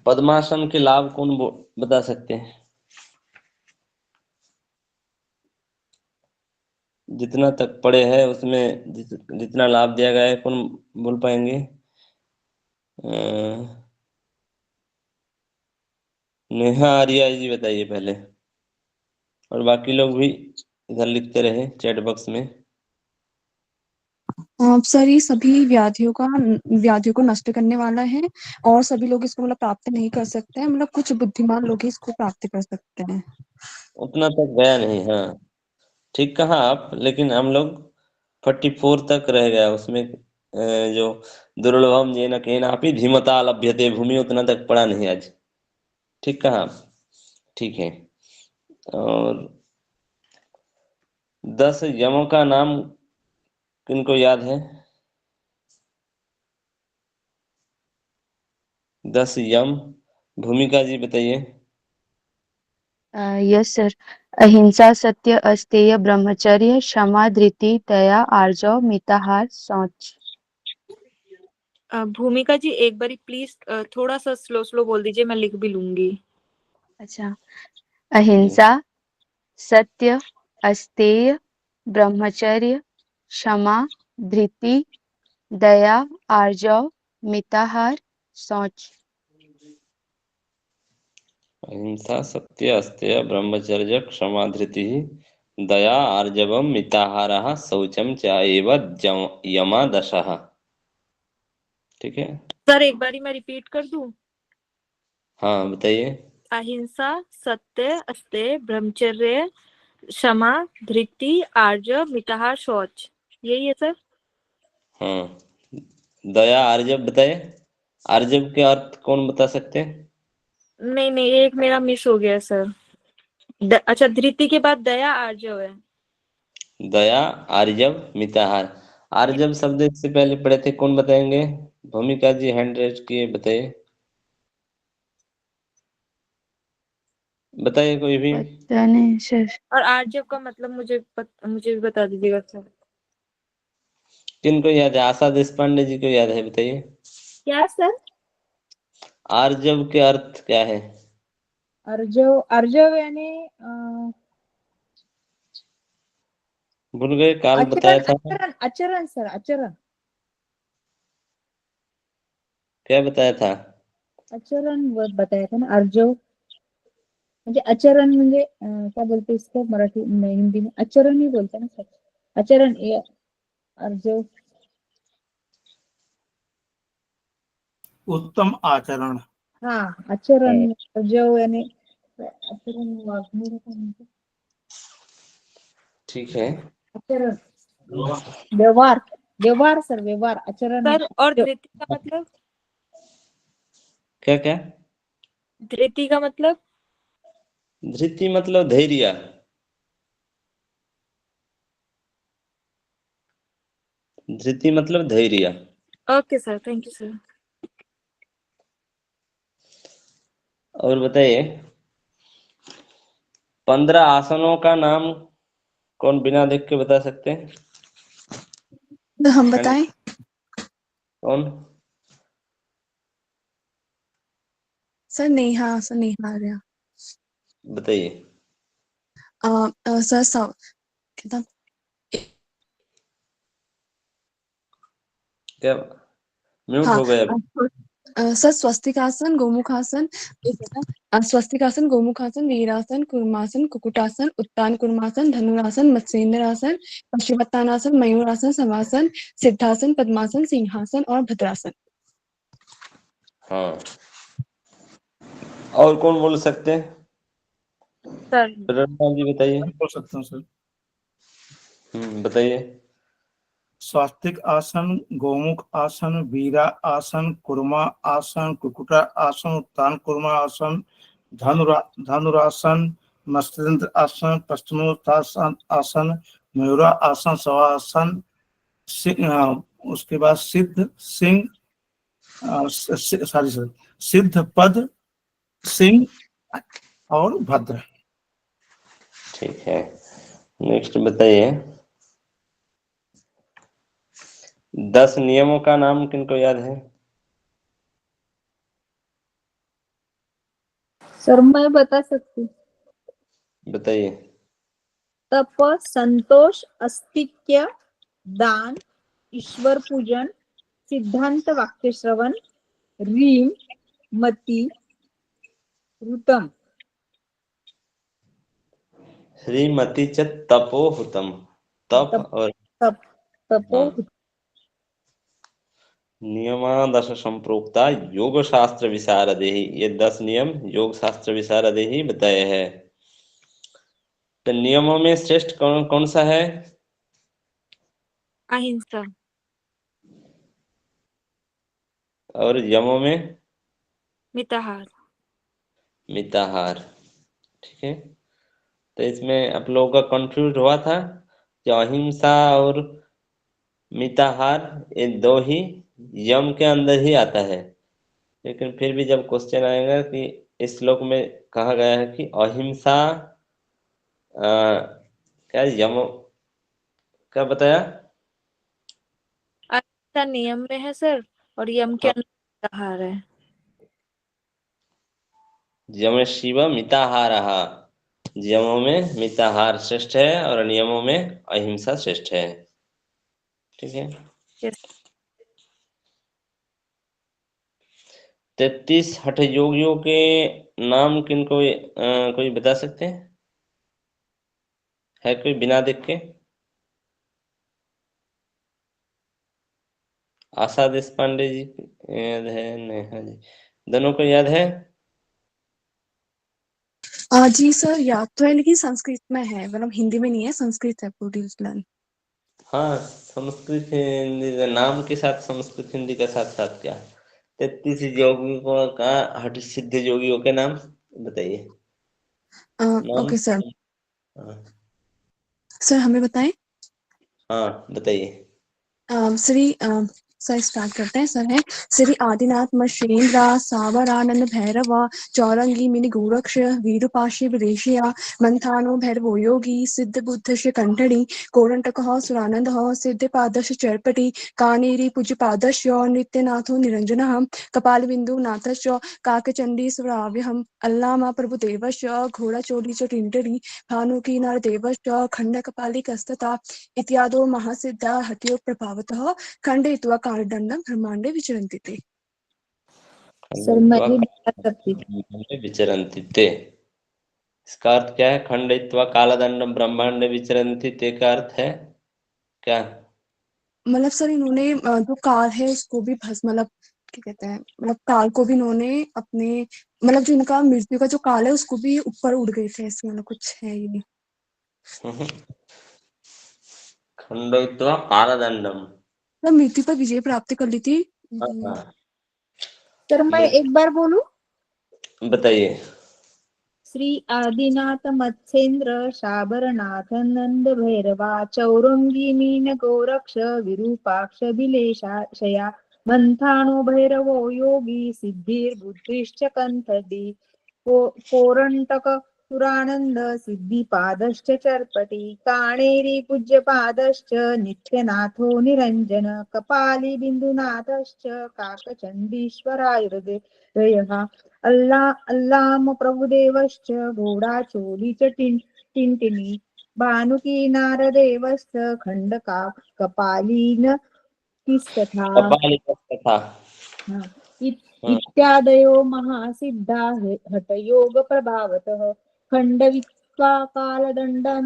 पद्मासन के लाभ कौन बता सकते हैं? जितना तक पढ़े हैं उसमें जितना लाभ दिया गया है कौन बोल पाएंगे? नेहा आर्या जी बताइए पहले, और बाकी लोग भी इधर लिखते रहे चैट बॉक्स में। सर ये सभी व्याधियों को नष्ट करने वाला है और सभी लोग इसको मतलब प्राप्त नहीं कर सकते हैं, मतलब कुछ बुद्धिमान लोग ही इसको प्राप्त कर सकते हैं। उतना तक गया नहीं। हाँ, ठीक कहा आप, लेकिन हम लोग 44 तक रह गया उसमें। जो दुर्लभम येन केनापि धीमता लभ्यते भूमि, उतना तक पढ़ा नहीं आज। ठीक कहा आप। ठीक है। और 10 यमों का नाम किनको याद है? 10 यम, भूमिका जी बताइए। Yes sir. अहिंसा, सत्य, अस्तेय, ब्रह्मचर्य, क्षमा, धृति, दया, आर्जव, मिताहार, शौच। भूमिका जी एक बारी प्लीज थोड़ा सा स्लो स्लो बोल दीजिए, मैं लिख भी लूंगी। अच्छा, अहिंसा, सत्य, अस्तेय, ब्रह्मचर्य, क्षमा, धृति, दया, आर्जव, मिताहार, शौच। अहिंसा, सत्य, अस्तेय, ब्रह्मचर्य, क्षमा, धृति, दया, आर्जवम, मिताहारः, शौचम च एव यमा दशः। ठीक है। सर एक बारी मैं रिपीट कर दूं। हाँ बताइए। अहिंसा, सत्य, अस्तेय, ब्रह्मचर्य, क्षमा, धृति, आर्जव, मिताहार, शौच, यही है सर। हाँ, दया, आर्जव बताए। आर्जव के अर्थ कौन बता सकते हैं? नहीं नहीं, एक मेरा मिस हो गया सर। अच्छा, धृति के बाद दया आर्जव है। दया, आर्जव, मिताहार। आर्जव शब्द इससे पहले पढ़े थे, कौन बताएंगे? भूमिका जी हैंड रेज किए, बताइए। बताइए कोई भी। पता नहीं सर। और आर्जव का मतलब मुझे भी बता दीजिएगा सर। किनको याद है? आशा देशपांडे जी को याद है, बताइए। क्या सर? आर्जव के अर्थ क्या है? अर्जव, अर्जव यानी भूल गए? काल आचरण, बताया था। आचरण, आचरण सर, आचरण। क्या बताया था? आचरण बताया था ना, अर्जव म्हणजे आचरण म्हणजे क्या बोलते इसको मराठी में, हिंदी में आचरण ही बोलते हैं ना सर। आचरण ये अर्जव। उत्तम आचरण। हाँ, आचरण, अर्जव यानी आचरण वागणे का म्हणतो. ठीक है। आचरण, व्यवहार, व्यवहार सर, व्यवहार, आचरण सर। और धृति का मतलब? क्या क्या? धृति का मतलब? धृति मतलब धैर्य। धृति मतलब धैर्य। Okay sir, thank you sir. और बताइए, 15 आसनों का नाम कौन बिना देख के बता सकते हैं? तो हम बताएं? कौन? Sir Neha, sir Neha Arya. बताइए। सर कितना क्या म्यूट हाँ। हो गया? सर स्वस्तिकासन, गोमुखासन, एक मिनट, स्वस्तिकासन, गोमुखासन, वीरासन, कुर्मासन, कुकुटासन, उत्तान कुर्मासन, धनुरासन, मत्स्येंद्रासन, पशुपतानासन, मयूरासन, समासन, सिद्धासन, पद्मासन, सिंहासन और भद्रासन। हाँ, और कौन बोल सकते हैं? सर रत्ना जी बताइए। मैं बोल सकता हूँ सर। बताइए। स्वास्तिक आसन, गोमुख आसन, वीरा आसन, कुर्मा आसन, कुकुटा आसन, उत्तान कुर्मा आसन, धनुरासन, मत्स्येंद्र आसन, पश्चिमोत्तान आसन, मयूरा आसन, शवासन, उसके बाद सिद्ध सिंह, सॉरी सर, सिद्ध पद, सिंह और भद्र। ठीक है, नेक्स्ट बताइए। 10 नियमों का नाम किनको याद है? सर मैं बता सकती हूँ। बताइए। तप, संतोष, अस्तिक्य, दान, ईश्वर पूजन, सिद्धांत वाक्य श्रवण, रीम, मति, ऋतम। श्रीमती च तपोहुतम। तप तप, और तप, तपो। हाँ, नियमादश संप्रोक्ता योग शास्त्र विशारदे ही, ये 10 नियम योग शास्त्र विशारदे ही बताए हैं। तो नियमों में श्रेष्ठ कौन कौन सा है? अहिंसा। और यमों में? मिताहार। मिताहार। ठीक है, तो इसमें आप लोगों का कंफ्यूज हुआ था कि अहिंसा और मिताहार ये दो ही यम के अंदर ही आता है, लेकिन फिर भी जब क्वेश्चन आएगा कि इस श्लोक में कहा गया है कि अहिंसा क्या यम, क्या बताया? अहिंसा नियम में है सर, और यम के हाँ, अंदर मिताहार है। यम शिव मिताहारः। यमों में मिताहार श्रेष्ठ है और नियमों में अहिंसा श्रेष्ठ है। ठीक है। Yes. 33 हठ योगियों के नाम किनको कोई बता सकते हैं? है कोई बिना देख के? आशा देशपांडे जी याद है? नेहा जी, दोनों को याद है? जी सर, याद तो है लेकिन संस्कृत में है, मतलब हिंदी में नहीं है, संस्कृत है पूरी लाइन। हाँ, संस्कृत हिंदी का नाम के साथ संस्कृत हिंदी का साथ साथ क्या 33 योगियों का हठ सिद्ध योगियों के नाम बताइए। नाम ओके सर। हाँ, सर हमें बताएं। हाँ बताइए। श्री सर स्टार्ट करते हैं। सर है श्री आदिनाथ मशेंद्र सावरानंद भैरव चौरंगी मिनि गोरक्ष वीरूपाशी विदेशिया मंथानो भैरवो योगी सिद्ध बुद्ध कंठड़ी कोरंटक सुरानंद सिद्ध पादश चरपटी कानेरी पूज्य पादश नित्यनाथो निरंजन कपाल बिंदु नाथश्च काकचंडी सुराव्यहम अल्लामा प्रभुदेवश्च घोड़ाचोली च टिंटरी भानुकी नरदेवश्च खंडकपाली कस्तता इत्यादो महासिद्धा हत्यो प्रभावतः खंडयित्वा कालदंडं ब्रह्मांडे विचरन्ति ते। सर मैं भी बता सकती थी। खंडयित्वा विचरन्ति ते, इसका अर्थ क्या है? खंडयित्वा कालदंडम ब्रह्मांड विचरन्ति ते का अर्थ है क्या? मतलब सर इन्होंने जो काल है उसको भी भस्म, मतलब क्या कहते हैं, मतलब काल को भी इन्होंने अपने, मतलब जो इनका मृत्यु का जो काल है उसको भी ऊपर उड़ गए थे, ऐसे मतलब कुछ है ये। खंडयित्वा कालदंडम, मतलब मृत्यु पर विजय प्राप्त कर ली थी। हाँ, सर मैं एक बार बोलूं। बताइए। श्री आदिनाथ मत्स्येंद्र शाबरनाथ नंद भैरवा चौरंगी मीन गोरक्ष विरूपाक्ष बिलेशया मंथानो भैरवो योगी सिद्धिर बुद्धिश्च कंठदी कोरंटक सुरानंद सिद्धिपादश्च चर्पटी काणेरी पूज्यपादश्च नित्यनाथो निरंजन कपाली बिंदुनाथश्च काकचंदीश्वरायुर्देवयः अल्लाम प्रभुदेवश्च घोडाचोली च टिंटिनी भानुकी नारदेवश्च खंडका कपालीन तिस्तथा कपालिकस्तथा, हाँ, हाँ, इत्यादयो महासिद्धा हठयोग प्रभावतः खंडवित्वा कालदंडं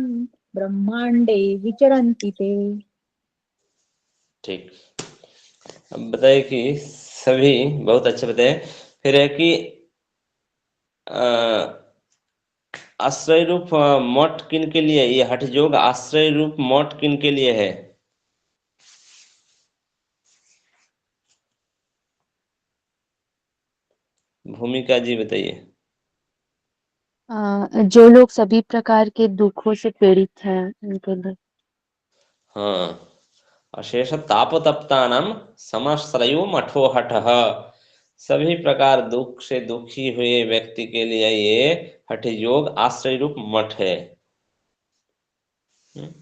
ब्रह्मांडे विचरन्ति ते। ठीक। अब बताइए कि सभी बहुत अच्छे बताए। फिर है कि आश्रय रूप मठ किन के लिए, ये हठ योग आश्रय रूप मठ किन के लिए है? भूमिका जी बताइए। जो लोग सभी प्रकार के दुखों से पीड़ित हैं उनके लिए। हाँ, अशेष तापतप्तानाम समाश्रयो मठो हठः, सभी प्रकार दुख से दुखी हुए व्यक्ति के लिए ये हठ योग आश्रय रूप मठ है। हम्म?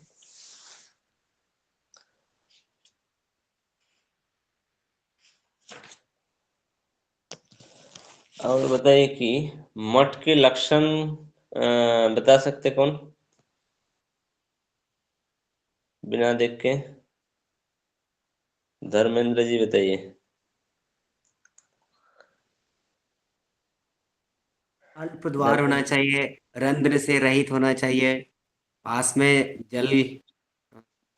और बताइए कि मठ के लक्षण बता सकते कौन, बिना देख के? धर्मेंद्र जी बताइए। अल्प द्वार होना चाहिए, रंध्र से रहित होना चाहिए, पास में जल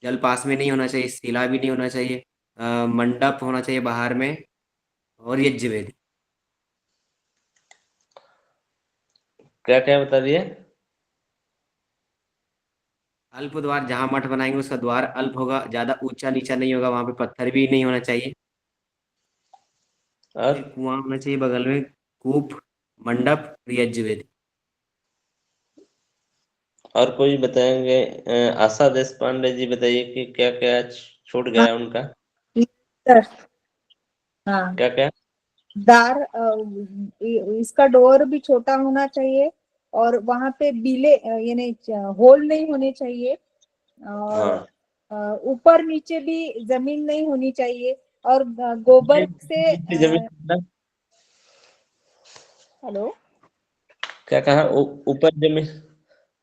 जल पास में नहीं होना चाहिए, शिला भी नहीं होना चाहिए, मंडप होना चाहिए बाहर में, और यज्ञ वेदी। क्या क्या बता दिए? अल्प द्वार, जहां मठ बनाएंगे उसका द्वार अल्प होगा, ज्यादा ऊंचा नीचा नहीं होगा, वहां पे पत्थर भी नहीं होना चाहिए। और फिर कुआं होना चाहिए बगल में, कूप, मंडप, यज्ञ वेदी। और कोई बताएंगे? आशा देश पांडे जी बताइए कि क्या क्या छूट हाँ गया उनका। सर। हाँ, क्या क्या? दार इसका डोर भी छोटा होना चाहिए और वहां पे बीले यानी होल नहीं होने चाहिए और हाँ, ऊपर नीचे भी जमीन नहीं होनी चाहिए और गोबर से जमीन मतलब हेलो। क्या कहा? ऊपर जमीन,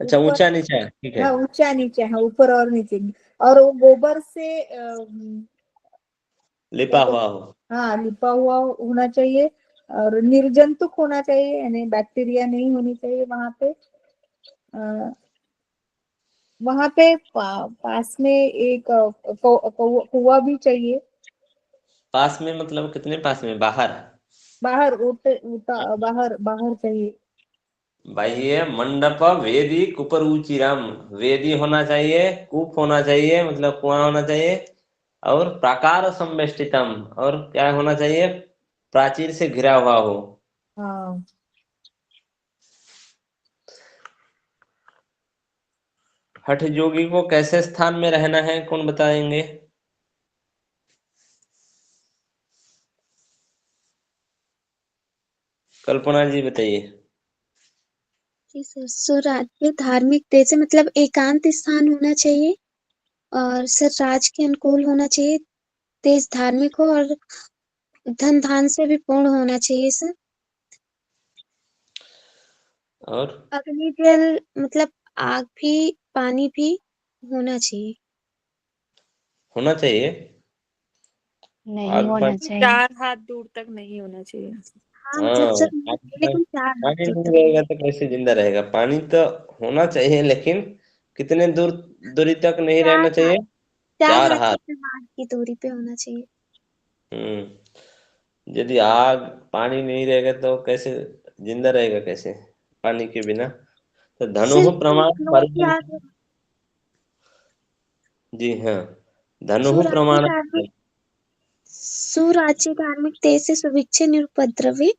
अच्छा ऊपर, ऊंचा नीचा, ठीक है। हाँ ऊंचा नीचे, हाँ ऊपर और नीचे और वो गोबर से क्या लिपा बोल, हुआ हो। हाँ लिपा हुआ होना चाहिए और निर्जंतुक होना चाहिए, यानी बैक्टीरिया नहीं होनी चाहिए वहां पे। वहां पे पास में एक कुआं भी चाहिए। पास में मतलब कितने पास में? बाहर? बाहर बाहर बाहर चाहिए। भाई ये मंडप वेदी कुपरुचिरम, वेदी होना चाहिए, कूप होना चाहिए मतलब कुआं होना चाहिए, और प्राकार संवेष्टितम, और क्या होना चाहिए, प्राचीर से घिरा हुआ हो। हाँ हठ योगी को कैसे स्थान में रहना है, कौन बताएंगे? कल्पना जी बताइए। जी सर, स्वराज्य धार्मिक जैसे मतलब एकांत स्थान होना चाहिए और सर राज के अनुकूल होना चाहिए, देश धार्मिक हो और धन धान से भी पूर्ण होना चाहिए सर। और अग्नि जल मतलब आग भी पानी भी होना चाहिए। होना चाहिए, नहीं आग होना पानी। चाहिए। 4 हाथ दूर तक नहीं होना चाहिए। हाँ मतलब हाँ, सर होना चाहिए, लेकिन 4 हाथ पानी दूर नहीं तक नहीं। रहेगा तो कैसे जिंदा रहेगा? पानी तो होना चाहिए, लेकिन कितने दूर दूरी तक नहीं रहना 4 हाथ, चाहिए? 4 चार हाथ हाथ। की प्रमाण की दूरी पे होना चाहिए। यदि आग पानी नहीं रहेगा तो कैसे जिंदा रहेगा, कैसे पानी के बिना? तो सिर्फ धनुः तो प्रमाण लोक की परिजन। आग, जी हाँ, धनुः सुराज्य प्रमाण। धार्मिक, सुराज्य धार्मिक तेज से सुभिक्षे निरुपद्रवे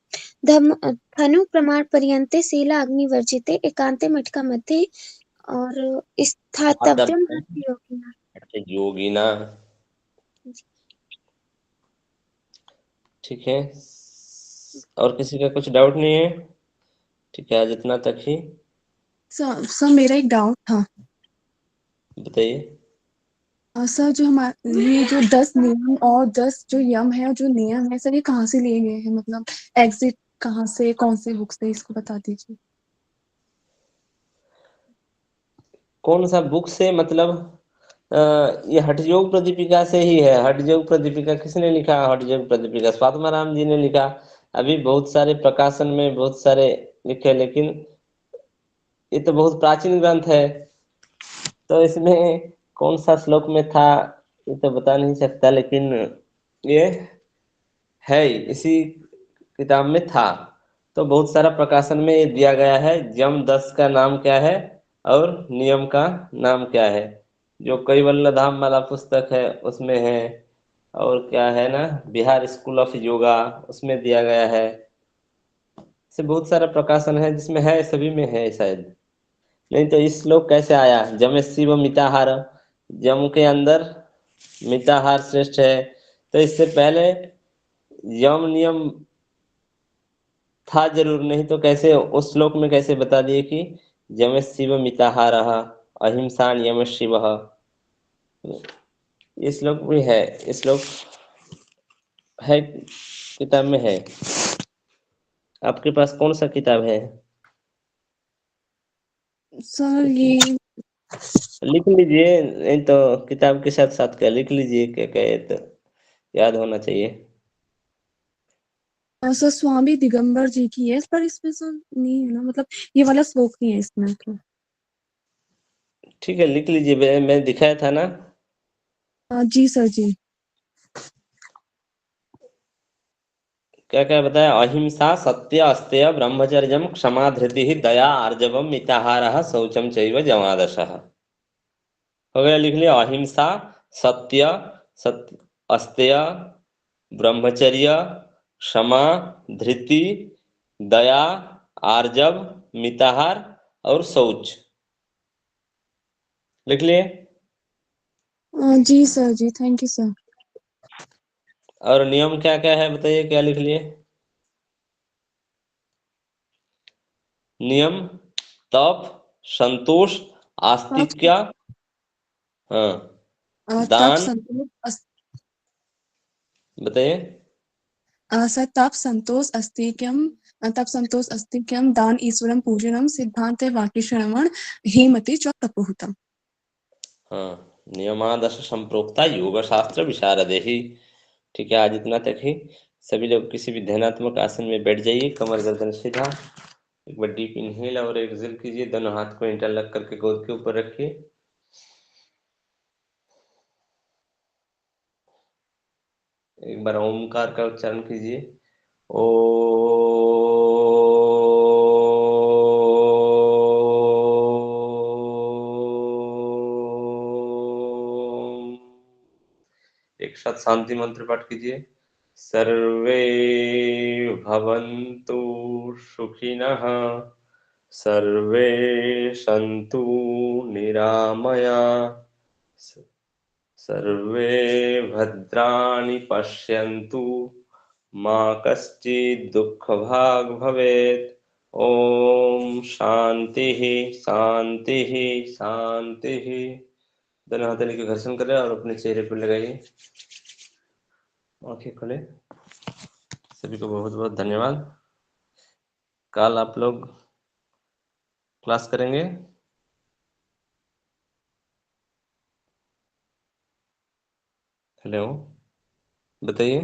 धनु प्रमाण पर्यन्ते शीला अग्नि वर्जिते एकांते मटका मध्य और स्थातव्यम भक्ति योगिना। योगिना। ठीक है, और किसी का कुछ डाउट नहीं है? ठीक है, आज इतना तक ही। सर मेरा एक डाउट था। बताइए। सर जो हमारे ये जो 10 नियम और 10 जो यम है और जो नियम है सर, ये कहाँ से लिए गए हैं? मतलब एग्जिट कहाँ से, कौन से बुक से, इसको बता दीजिए। कौन सा बुक से मतलब? ये हठयोग प्रदीपिका से ही है। हठयोग प्रदीपिका किसने लिखा? हठयोग प्रदीपिका स्वात्माराम जी ने लिखा। अभी बहुत सारे प्रकाशन में बहुत सारे लिखे, लेकिन ये तो बहुत प्राचीन ग्रंथ है, तो इसमें कौन सा श्लोक में था ये तो बता नहीं सकता, लेकिन ये है इसी किताब में था। तो बहुत सारा प्रकाशन में ये दिया गया है, यम 10 का नाम क्या है और नियम का नाम क्या है। जो कैवल्य धाम वाला पुस्तक है उसमें है, और क्या है ना, बिहार स्कूल ऑफ योगा उसमें दिया गया है। से बहुत सारा प्रकाशन है जिसमें है, सभी में है शायद। नहीं तो इस श्लोक कैसे आया, जमे शिव मिताहार, जम के अंदर मिताहार श्रेष्ठ है। तो इससे पहले यम नियम था जरूर, नहीं तो कैसे उस श्लोक में कैसे बता दिए कि यम शिव मिताहार अहिंसा यम शिव। ये श्लोक भी है, ये श्लोक है किताब में है। आपके पास कौन सा किताब है? सर ये लिख लीजिए, नहीं तो किताब के साथ साथ क्या लिख लीजिए, क्या क्या है तो याद होना चाहिए। सर स्वामी दिगंबर जी की है, पर इसमें सर नहीं है ना, मतलब ये वाला श्लोक नहीं है इसमें तो। ठीक है, लिख लीजिए, मैं दिखाया था ना। जी सर जी। क्या क्या बताया? अहिंसा सत्य अस्तेय ब्रह्मचर्यम क्षमा धृति दया आर्जवम मिताहारः शौचम चैव जमादशः। हो गया, लिख लिया। अहिंसा, सत्य, सत्य, अस्तेय, ब्रह्मचर्य, क्षमा, धृति, दया, आर्जव, मिताहार और शौच। लिख लिए? जी सर जी, थैंक यू सर। और नियम क्या क्या है बताइए, क्या लिख लिए? नियम तप, संतोष, तप आस्तिक्य, हाँ, तप दान। संतोष बताइए। सर तप संतोष अस्तिक्यम, तप संतोष अस्तिक्यम, दान ईश्वरम पूजनम, सिद्धांत वाक्य श्रवण, हेमति च तपोहुतम। हाँ, नियमादर्श संप्रोक्ता योग शास्त्र विशारदे ही। ठीक है, आज इतना तक ही। सभी लोग किसी भी ध्यानात्मक आसन में बैठ जाइए, कमर गर्दन सीधा। एक बार डीप इनहेल और एक्सहेल कीजिए, दोनों हाथ को इंटरलॉक करके गोद के ऊपर रखिए। एक बार ओमकार का उच्चारण कीजिए। ओ साथ शांति मंत्र पाठ कीजिए। सर्वे भवन्तु सुखिनः, सर्वे सन्तु निरामया, सर्वे भद्राणि पश्यन्तु, मा कश्चित् दुःखभाग् भवेत्। ओम शांति शांति शांति। दोनों हाथ लेके घर्षण करें और अपने चेहरे पर लगाइए। आंखें खोले। सभी को बहुत बहुत धन्यवाद। कल आप लोग क्लास करेंगे। हेलो, बताइए।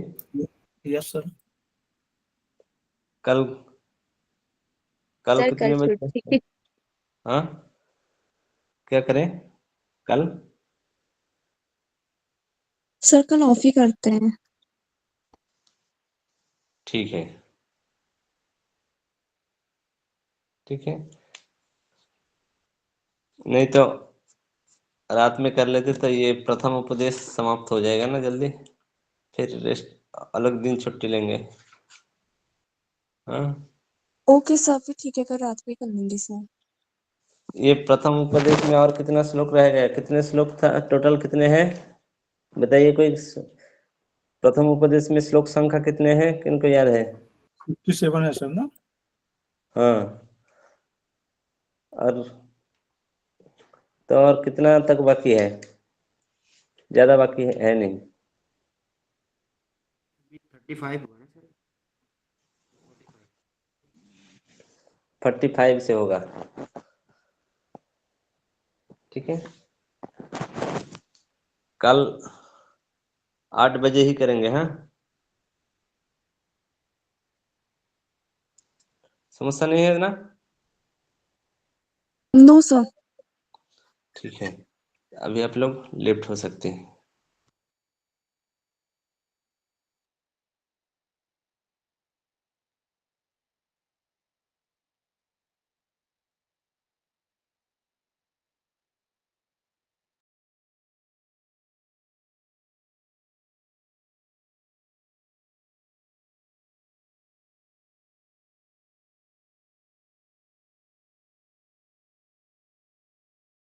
Yes sir. कल कल सर कितने कल बजे? छुट्टी हाँ, क्या करें कल? सर कल ऑफ ही करते हैं। ठीक है, ठीक है। नहीं तो रात में कर लेते तो ये प्रथम उपदेश समाप्त हो जाएगा ना जल्दी, फिर रेस्ट अलग दिन छुट्टी लेंगे। हाँ, ओके सर, फिर ठीक है, कल रात को ही कर लेंगे सर। ये प्रथम उपदेश में और कितना श्लोक रह गया? कितने श्लोक था टोटल? कितने हैं बताइए कोई। प्रथम उपदेश में श्लोक संख्या कितने हैं, किनको याद है? 57 है सर ना। हाँ, और तो और कितना तक बाकी है? ज्यादा बाकी है नहीं। 35 हुआ ना सर। 45 से होगा, ठीक है। कल 8 बजे ही करेंगे। हाँ, समस्या नहीं है ना? No sir. ठीक है, अभी आप लोग लेफ्ट हो सकते हैं।